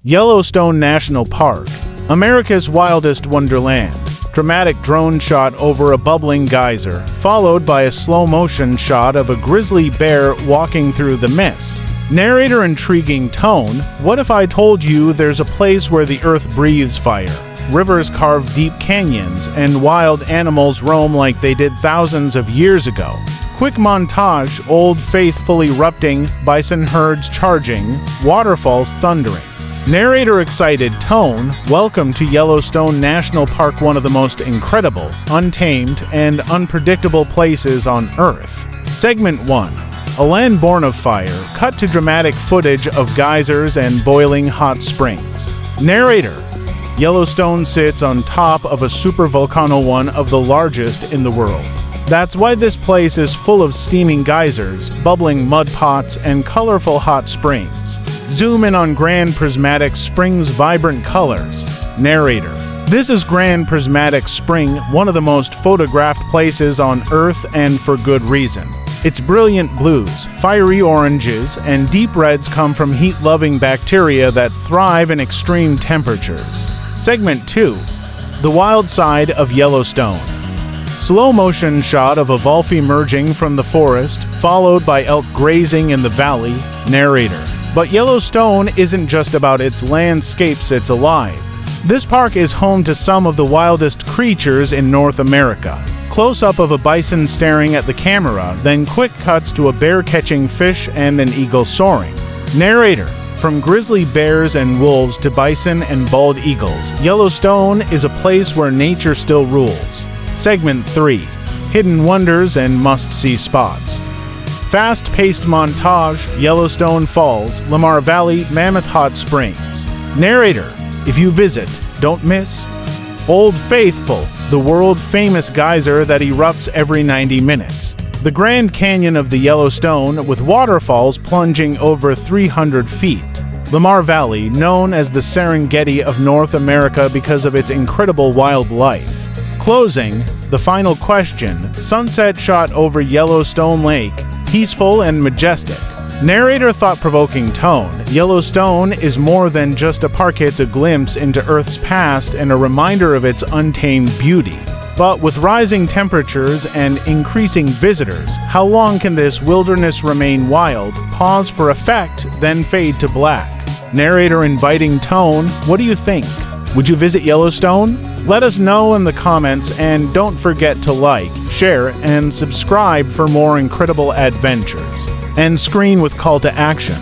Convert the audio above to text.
Yellowstone National Park, America's Wildest Wonderland. Dramatic drone shot over a bubbling geyser, followed by a slow-motion shot of a grizzly bear walking through the mist. Narrator intriguing tone, what if I told you there's a place where the earth breathes fire? Rivers carve deep canyons, and wild animals roam like they did thousands of years ago. Quick montage, Old Faithful erupting, bison herds charging, waterfalls thundering. Narrator excited tone, welcome to Yellowstone National Park, one of the most incredible, untamed, and unpredictable places on Earth. Segment 1. A land born of fire, cut to dramatic footage of geysers and boiling hot springs. Narrator. Yellowstone sits on top of a supervolcano, one of the largest in the world. That's why this place is full of steaming geysers, bubbling mud pots, and colorful hot springs. Zoom in on Grand Prismatic Spring's vibrant colors. Narrator. This is Grand Prismatic Spring, one of the most photographed places on Earth, and for good reason. Its brilliant blues, fiery oranges, and deep reds come from heat-loving bacteria that thrive in extreme temperatures. Segment 2. The wild side of Yellowstone. Slow-motion shot of a wolf emerging from the forest, followed by elk grazing in the valley. Narrator. But Yellowstone isn't just about its landscapes, it's alive. This park is home to some of the wildest creatures in North America. Close-up of a bison staring at the camera, then quick cuts to a bear catching fish and an eagle soaring. Narrator. From grizzly bears and wolves to bison and bald eagles, Yellowstone is a place where nature still rules. Segment 3. Hidden wonders and must-see spots. Fast-paced montage, Yellowstone Falls, Lamar Valley, Mammoth Hot Springs. Narrator. If you visit, don't miss Old Faithful, the world-famous geyser that erupts every 90 minutes. The Grand Canyon of the Yellowstone, with waterfalls plunging over 300 feet. Lamar Valley, known as the Serengeti of North America because of its incredible wildlife. Closing, the final question, sunset shot over Yellowstone Lake, peaceful and majestic. Narrator thought-provoking tone, Yellowstone is more than just a park, it's a glimpse into Earth's past and a reminder of its untamed beauty. But with rising temperatures and increasing visitors, how long can this wilderness remain wild? Pause for effect, then fade to black. Narrator inviting tone, what do you think? Would you visit Yellowstone? Let us know in the comments, and don't forget to like, share, and subscribe for more incredible adventures. End screen with call to action.